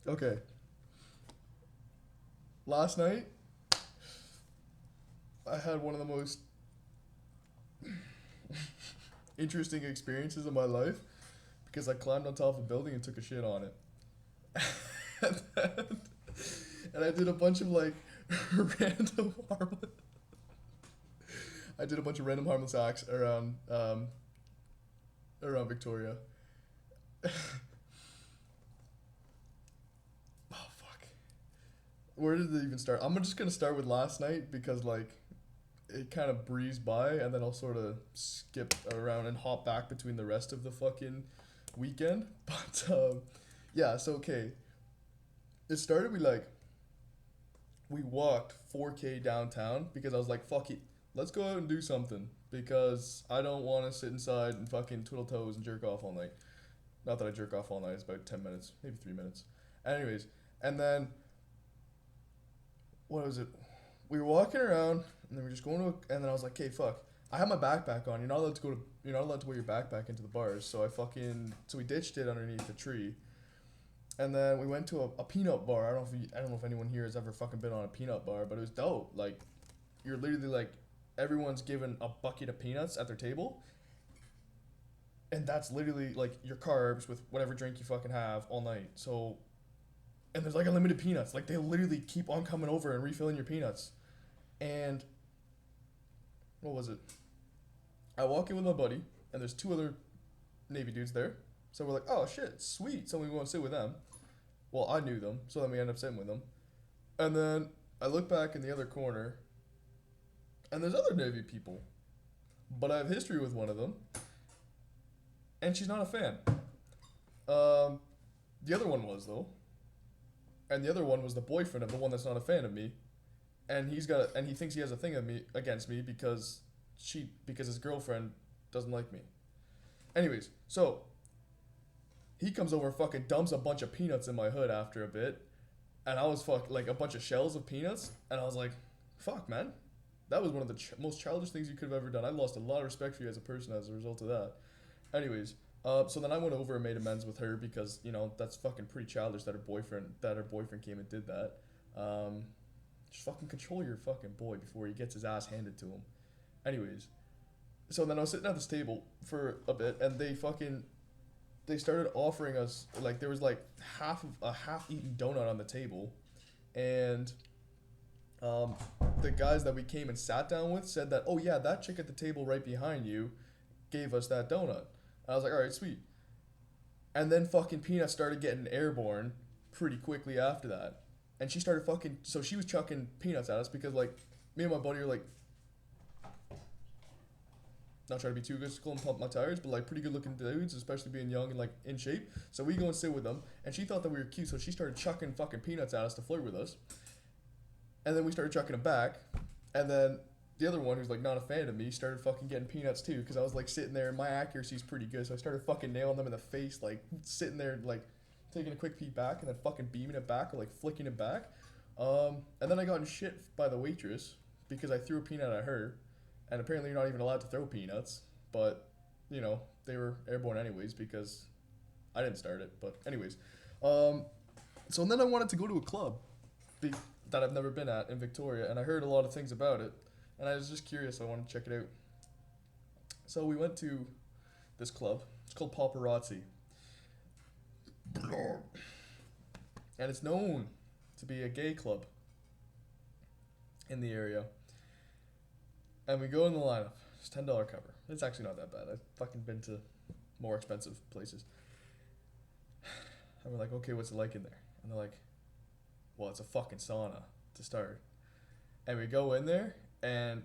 Okay. Last night, I had one of the most interesting experiences of my life because I climbed on top of a building and took a shit on it. and, then, and I did a bunch of like random harmless. I did a bunch of random harmless acts around Victoria. Oh fuck. Where did it even start? I'm just gonna start with last night because like it kind of breezed by, and then I'll sort of skip around and hop back between the rest of the fucking weekend. But yeah, so okay, it started. We walked 4K downtown because I was like, fuck it, let's go out and do something because I don't want to sit inside and fucking twiddle toes and jerk off all night. Not that I jerk off all night. It's about 10 minutes, maybe 3 minutes. Anyways, and then what was it? We were walking around and then we were just going to, and then I was like, okay, fuck. I have my backpack on. You're not allowed to go to. You're not allowed to wear your backpack into the bars. So we ditched it underneath the tree, and then we went to a peanut bar. I don't know if anyone here has ever fucking been on a peanut bar, but it was dope. Like, you're literally like, everyone's given a bucket of peanuts at their table, and that's literally like your carbs with whatever drink you fucking have all night. So, and there's like unlimited peanuts. Like they literally keep on coming over and refilling your peanuts. And what was it? I walk in with my buddy, and there's two other Navy dudes there. So we're like, oh shit, sweet. So we go and sit with them. Well, I knew them, so then we end up sitting with them. And then I look back in the other corner, and there's other Navy people. But I have history with one of them, and she's not a fan. Um, the other one was though, and the other one was the boyfriend of the one that's not a fan of me, and he thinks he has a thing of me against me because his girlfriend doesn't like me. Anyways, so he comes over and fucking dumps a bunch of peanuts in my hood after a bit, and I was like a bunch of shells of peanuts, and I was like, fuck man, that was one of the most childish things you could have ever done. I lost a lot of respect for you as a person as a result of that. Anyways, so then I went over and made amends with her because that's fucking pretty childish that her boyfriend came and did that. Um, just fucking control your fucking boy before he gets his ass handed to him. Anyways, so then I was sitting at this table for a bit, and they started offering us like there was like half-eaten donut on the table, and um, the guys that we came and sat down with said that, oh yeah, that chick at the table right behind you gave us that donut. I was like, all right, sweet. And then fucking Peanut started getting airborne pretty quickly after that. And she started fucking. So she was chucking peanuts at us because, like, me and my buddy are like, not trying to be too good to and pump my tires, but like pretty good looking dudes, especially being young and like in shape. So we go and sit with them, and she thought that we were cute, so she started chucking fucking peanuts at us to flirt with us. And then we started chucking them back, and then the other one who's like not a fan of me started fucking getting peanuts too, because I was like sitting there and my accuracy's pretty good, so I started fucking nailing them in the face, like sitting there like taking a quick peek back and then fucking beaming it back or like flicking it back. And then I got in shit by the waitress because I threw a peanut at her, and apparently you're not even allowed to throw peanuts, but they were airborne anyways because I didn't start it. But anyways, um, so then I wanted to go to a club be- that I've never been at in Victoria, and I heard a lot of things about it, and I was just curious. So I wanted to check it out. So we went to this club. It's called Paparazzi, and it's known to be a gay club in the area. And we go in the lineup. It's $10 cover. It's actually not that bad. I've fucking been to more expensive places. And we're like, okay, what's it like in there? And they're like, well, it's a fucking sauna to start. And we go in there, and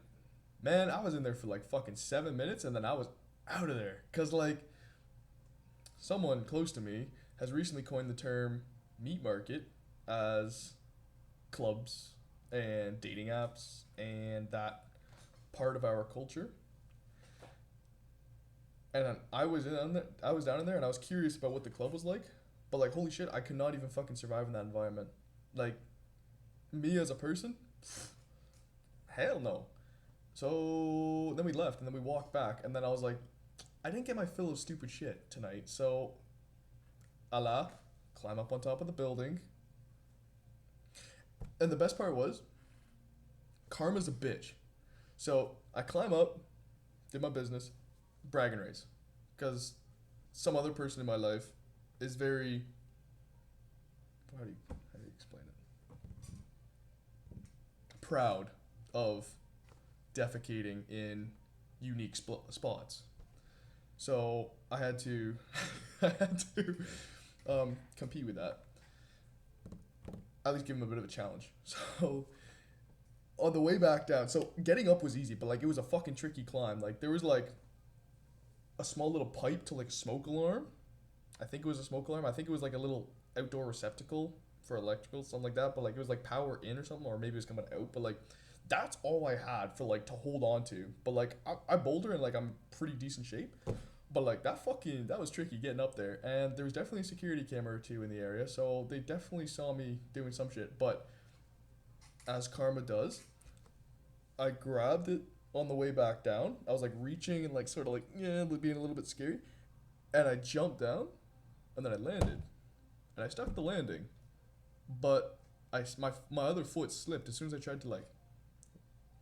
man, I was in there for like fucking 7 minutes, and then I was out of there. Cause like someone close to me has recently coined the term meat market as clubs and dating apps and that part of our culture. And I was down in there, and I was curious about what the club was like. But like, holy shit, I could not even fucking survive in that environment. Like, me as a person, hell no. So then we left, and then we walked back, and then I was like, I didn't get my fill of stupid shit tonight. So, a la climb up on top of the building. And the best part was, karma's a bitch. So I climb up, did my business, bragging rights. Because some other person in my life is very, how do you explain it? Proud of defecating in unique spots. So I had to, I had to compete with that. At least give him a bit of a challenge. So on the way back down, so getting up was easy, but like it was a fucking tricky climb. Like there was like a small little pipe to like a smoke alarm. I think it was a smoke alarm. I think it was like a little outdoor receptacle for electrical, something like that. But like it was like power in or something, or maybe it was coming out. But like that's all I had for like to hold on to. But like I boulder and like I'm pretty decent shape. But like that was tricky getting up there. And there was definitely a security camera or two in the area, so they definitely saw me doing some shit. But as karma does, I grabbed it on the way back down. I was like reaching and like sort of like being a little bit scary, and I jumped down, and then I landed, and I stuck the landing, but my other foot slipped as soon as I tried to like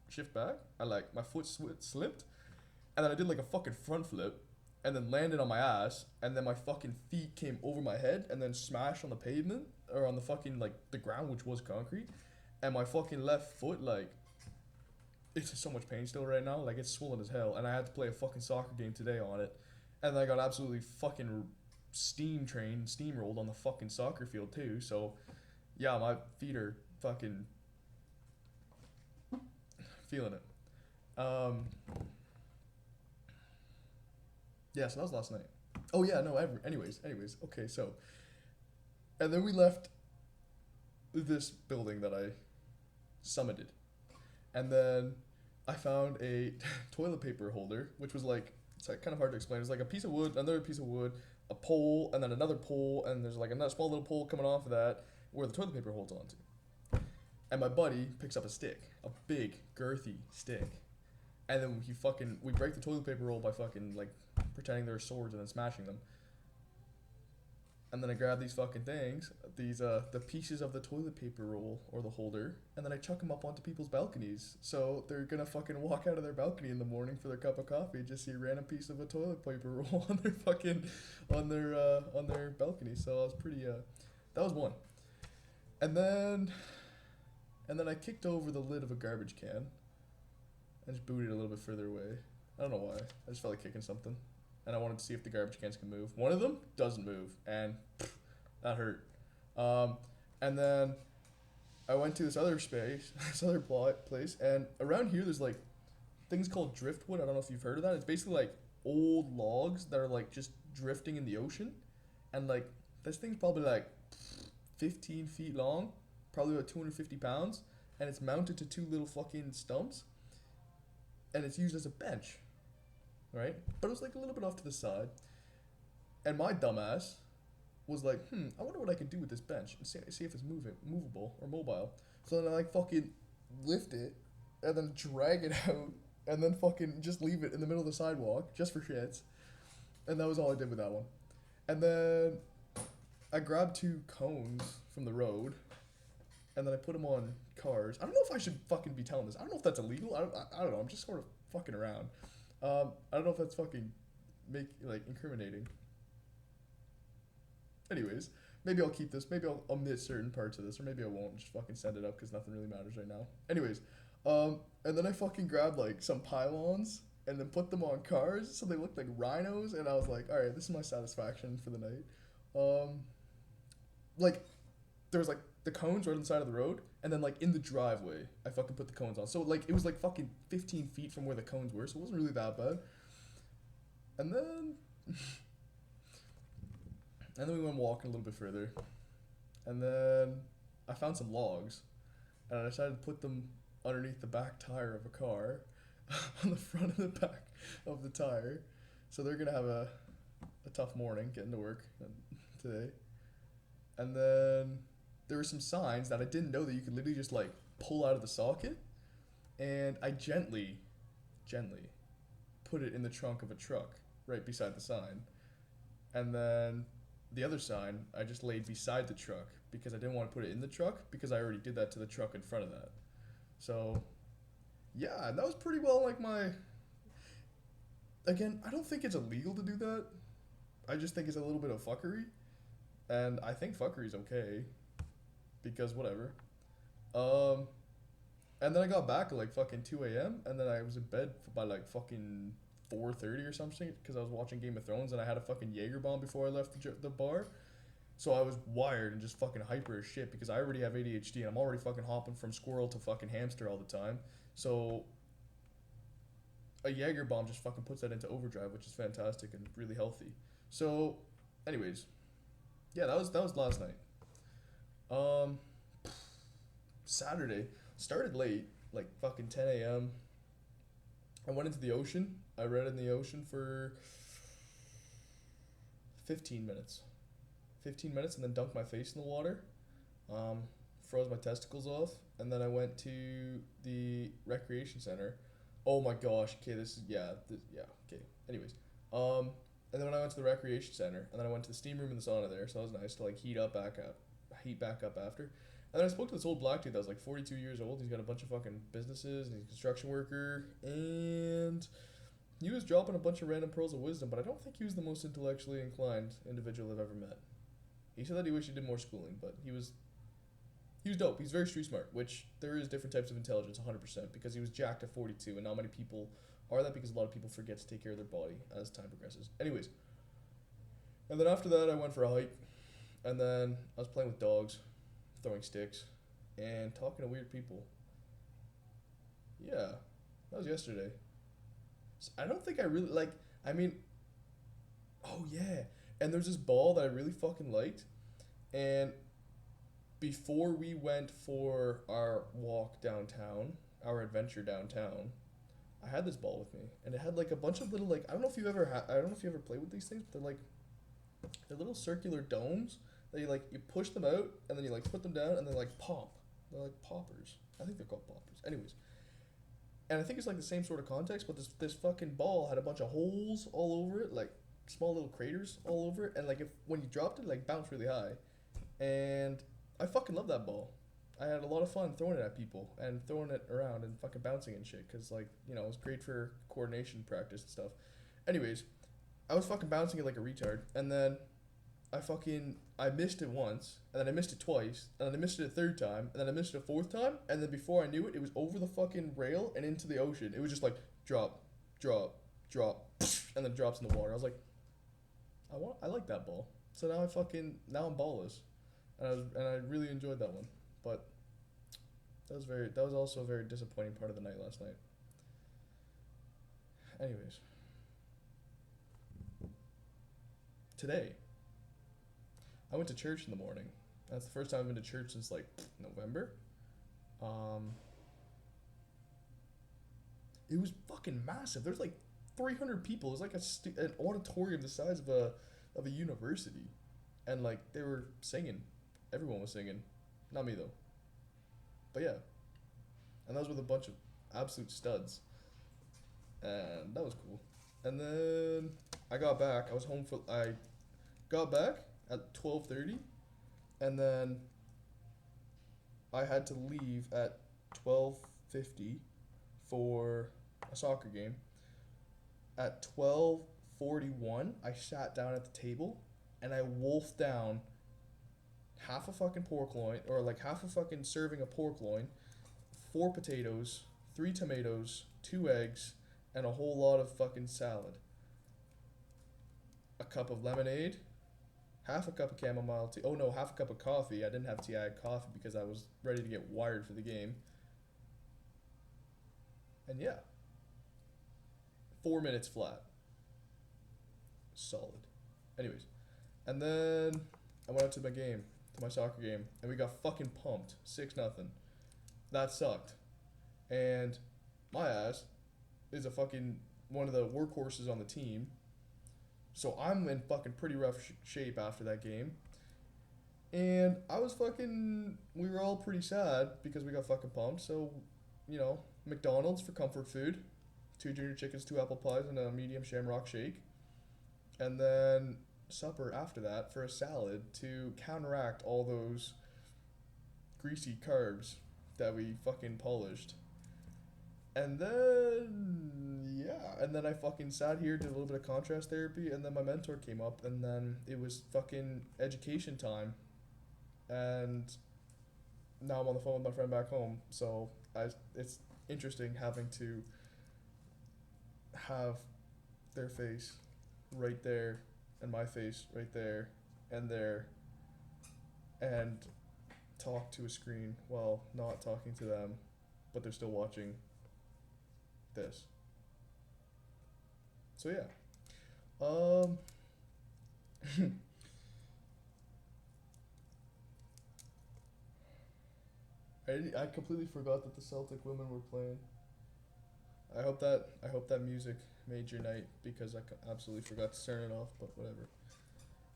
shift back. My foot slipped, and then I did like a fucking front flip, and then landed on my ass, and then my fucking feet came over my head and then smashed on the pavement or on the fucking like the ground, which was concrete, and my fucking left foot like. It's in so much pain still right now. Like it's swollen as hell, and I had to play a fucking soccer game today on it, and I got absolutely fucking steamrolled on the fucking soccer field too. So, yeah, my feet are fucking feeling it. Yeah, so that was last night. Oh yeah, no. Anyways. Okay, so, and then we left this building that I summited. And then I found a toilet paper holder, which was like, it's like kind of hard to explain. It's like a piece of wood, another piece of wood, a pole, and then another pole, and there's like another small little pole coming off of that where the toilet paper holds onto. And my buddy picks up a stick, a big, girthy stick. And then we break the toilet paper roll by fucking like pretending they're swords and then smashing them. And then I grab these fucking things, the pieces of the toilet paper roll or the holder, and then I chuck them up onto people's balconies. So they're gonna fucking walk out of their balcony in the morning for their cup of coffee and just see a random piece of a toilet paper roll on their fucking, on their balcony. So I was pretty, that was one. And then I kicked over the lid of a garbage can and just booted it a little bit further away. I don't know why. I just felt like kicking something. And I wanted to see if the garbage cans can move. One of them doesn't move, and that hurt. And then I went to this other place, and around here there's like things called driftwood. I don't know if you've heard of that. It's basically like old logs that are like just drifting in the ocean, and like this thing's probably like 15 feet long, probably about 250 pounds, and it's mounted to two little fucking stumps, and it's used as a bench. Right? But it was like a little bit off to the side. And my dumbass was like, I wonder what I could do with this bench and see if it's movable or mobile. So then I like fucking lift it and then drag it out and then fucking just leave it in the middle of the sidewalk just for shits. And that was all I did with that one. And then I grabbed two cones from the road and then I put them on cars. I don't know if I should fucking be telling this. I don't know if that's illegal. I don't know. I'm just sort of fucking around. I don't know if that's fucking incriminating. Anyways, maybe I'll keep this. Maybe I'll omit certain parts of this, or maybe I won't. Just fucking send it up because nothing really matters right now. Anyways, and then I fucking grabbed like some pylons and then put them on cars so they looked like rhinos, and I was like, all right, this is my satisfaction for the night. Like there was like the cones right on the side of the road, and then like in the driveway I fucking put the cones on, so like it was like fucking 15 feet from where the cones were, so it wasn't really that bad. And then we went walking a little bit further, and then I found some logs and I decided to put them underneath the back tire of a car on the front and the back of the tire, so they're gonna have a tough morning getting to work today. And then there were some signs that I didn't know that you could literally just like pull out of the socket, and I gently put it in the trunk of a truck right beside the sign, and then the other sign I just laid beside the truck because I didn't want to put it in the truck because I already did that to the truck in front of that. So yeah, that was pretty well like my. Again, I don't think it's illegal to do that. I just think it's a little bit of fuckery, and I think fuckery's okay because whatever. Um, and then I got back at like fucking 2 a.m. and then I was in bed by like fucking 4:30 or something because I was watching Game of Thrones and I had a fucking Jaeger bomb before I left the bar. So I was wired and just fucking hyper as shit because I already have ADHD and I'm already fucking hopping from squirrel to fucking hamster all the time. So a Jaeger bomb just fucking puts that into overdrive, which is fantastic and really healthy. So, anyways, yeah, that was last night. Um, Saturday started late, like fucking 10 a.m. I went into the ocean. I read in the ocean for 15 minutes. 15 minutes and then dunked my face in the water. Um, Froze my testicles off, and then I went to the recreation center. Oh my gosh. Okay, yeah. Okay. Anyways, um, and then when I went to the recreation center, and then I went to the steam room and the sauna there, so that was nice to like heat back up after. And then I spoke to this old black dude that was like 42 years old. He's got a bunch of fucking businesses, and he's a construction worker, and he was dropping a bunch of random pearls of wisdom, but I don't think he was the most intellectually inclined individual I've ever met. He said that he wished he did more schooling, but he was dope. He's very street smart, which there is different types of intelligence, 100%, because he was jacked at 42, and not many people are that because a lot of people forget to take care of their body as time progresses. Anyways, and then after that, I went for a hike, and then I was playing with dogs, throwing sticks, and talking to weird people. Yeah, that was yesterday. So I don't think I really like. I mean, oh yeah, and there's this ball that I really fucking liked, and before we went for our walk downtown, our adventure downtown, I had this ball with me, and it had like a bunch of little like I don't know if you ever played with these things, but they're little circular domes that you push them out and then you like put them down and they like pop. They're like poppers. I think they're called poppers. Anyways, and I think it's like the same sort of context, but this fucking ball had a bunch of holes all over it, like small little craters all over it, and like if when you dropped it, like bounced really high, and I fucking love that ball. I had a lot of fun throwing it at people and throwing it around and fucking bouncing and shit because, like, it was great for coordination practice and stuff. Anyways, I was fucking bouncing it like a retard, and then I missed it once, and then I missed it twice, and then I missed it a third time, and then I missed it a fourth time, and then before I knew it, it was over the fucking rail and into the ocean. It was just like drop, drop, drop, and then drops in the water. I was like, I like that ball. So now I'm ballless, and I really enjoyed that one, but that was also a very disappointing part of the night last night. Anyways, today I went to church in the morning. That's the first time I've been to church since like November. Um, it was fucking massive. There's like 300 people. It was like an auditorium the size of a university, and like they were singing. Everyone was singing, not me though. But yeah, and that was with a bunch of absolute studs, and that was cool. And then I got back. I got back at 12:30, and then I had to leave at 12:50 for a soccer game. At 12:41, I sat down at the table, and I wolfed down half a fucking pork loin, or like half a fucking serving of pork loin, four potatoes, three tomatoes, two eggs, and a whole lot of fucking salad. A cup of lemonade, half a cup of chamomile tea. Oh no, half a cup of coffee. I didn't have tea, I had coffee because I was ready to get wired for the game. And yeah, 4 minutes flat. Solid. Anyways, and then I went out to my soccer game, and we got fucking pumped, 6-0. That sucked. And my ass is a fucking one of the workhorses on the team. So I'm in fucking pretty rough shape after that game. And we were all pretty sad because we got fucking pumped. So, McDonald's for comfort food, 2 junior chickens, 2 apple pies, and a medium shamrock shake. And then supper after that for a salad to counteract all those greasy carbs that we fucking polished. And then, yeah, and then I fucking sat here, did a little bit of contrast therapy, and then my mentor came up, and then it was fucking education time. And now I'm on the phone with my friend back home, so it's interesting having to have their face right there, and my face right there, and talk to a screen while not talking to them, but they're still watching this. So yeah. Um I completely forgot that the Celtic women were playing. I hope that music made your night because absolutely forgot to turn it off, but whatever.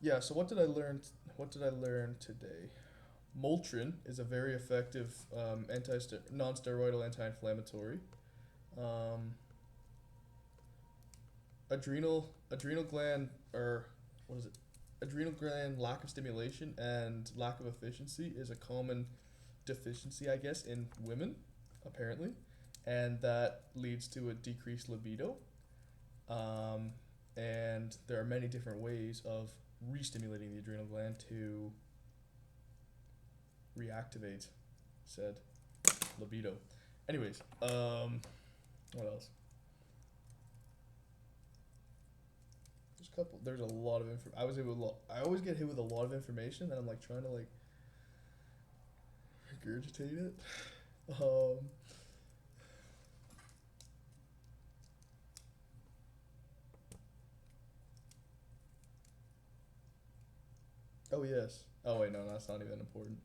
Yeah, so what did I learn today? Motrin is a very effective non-steroidal anti-inflammatory. Um, adrenal gland, or what is it? Adrenal gland lack of stimulation and lack of efficiency is a common deficiency, I guess, in women, apparently, and that leads to a decreased libido. Um, and there are many different ways of re-stimulating the adrenal gland to reactivate said libido. Anyways, what else? There's a lot of info. I always get hit with a lot of information, and I'm like trying to like regurgitate it. Um, oh yes. Oh wait, no, that's not even important.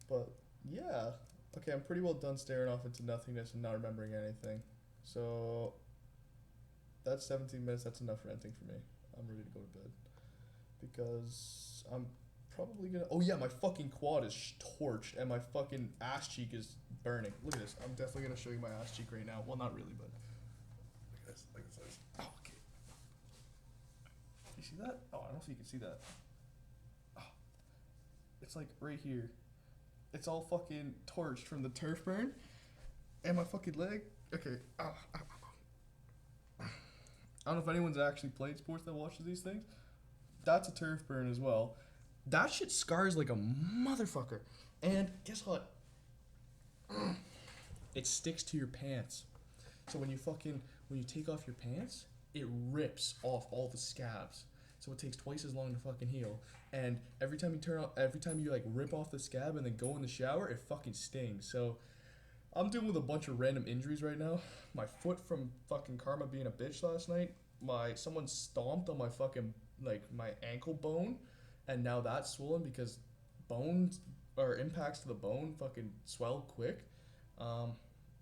But yeah, okay, I'm pretty well done staring off into nothingness and not remembering anything. So that's 17 minutes. That's enough ranting for me. I'm ready to go to bed because I'm probably gonna. Oh yeah, my fucking quad is torched and my fucking ass cheek is burning. Look at this. I'm definitely gonna show you my ass cheek right now. Well, not really, but look at this. Look at this. Oh, okay. You see that? Oh, I don't know if you can see that. Oh, it's like right here. It's all fucking torched from the turf burn, and my fucking leg. Okay. I don't know if anyone's actually played sports that watches these things. That's a turf burn as well. That shit scars like a motherfucker. And guess what? It sticks to your pants. So when you take off your pants, it rips off all the scabs. So it takes twice as long to fucking heal. And every time you like rip off the scab and then go in the shower, it fucking stings. So I'm dealing with a bunch of random injuries right now. My foot from fucking Karma being a bitch last night. Someone stomped on my fucking like my ankle bone, and now that's swollen because bones or impacts to the bone fucking swell quick. Um,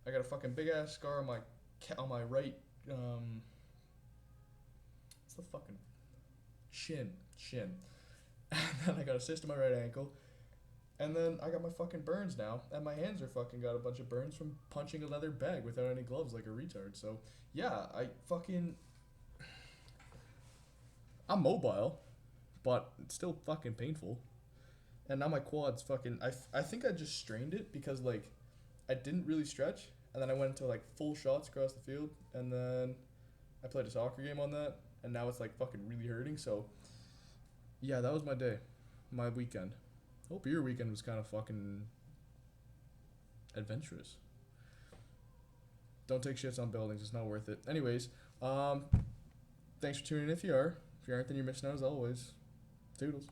I got a fucking big ass scar on my right. What's the fucking shin, and then I got a cyst in my right ankle. And then I got my fucking burns now, and my hands are fucking got a bunch of burns from punching a leather bag without any gloves like a retard. So, yeah, I'm mobile, but it's still fucking painful. And now my quad's fucking, I think I just strained it because, like, I didn't really stretch, and then I went into, like, full shots across the field, and then I played a soccer game on that, and now it's, like, fucking really hurting. So, yeah, that was my day, my weekend. Hope your weekend was kind of fucking adventurous. Don't take shits on buildings. It's not worth it. Anyways, thanks for tuning in if you are. If you aren't, then you're missing out as always. Toodles.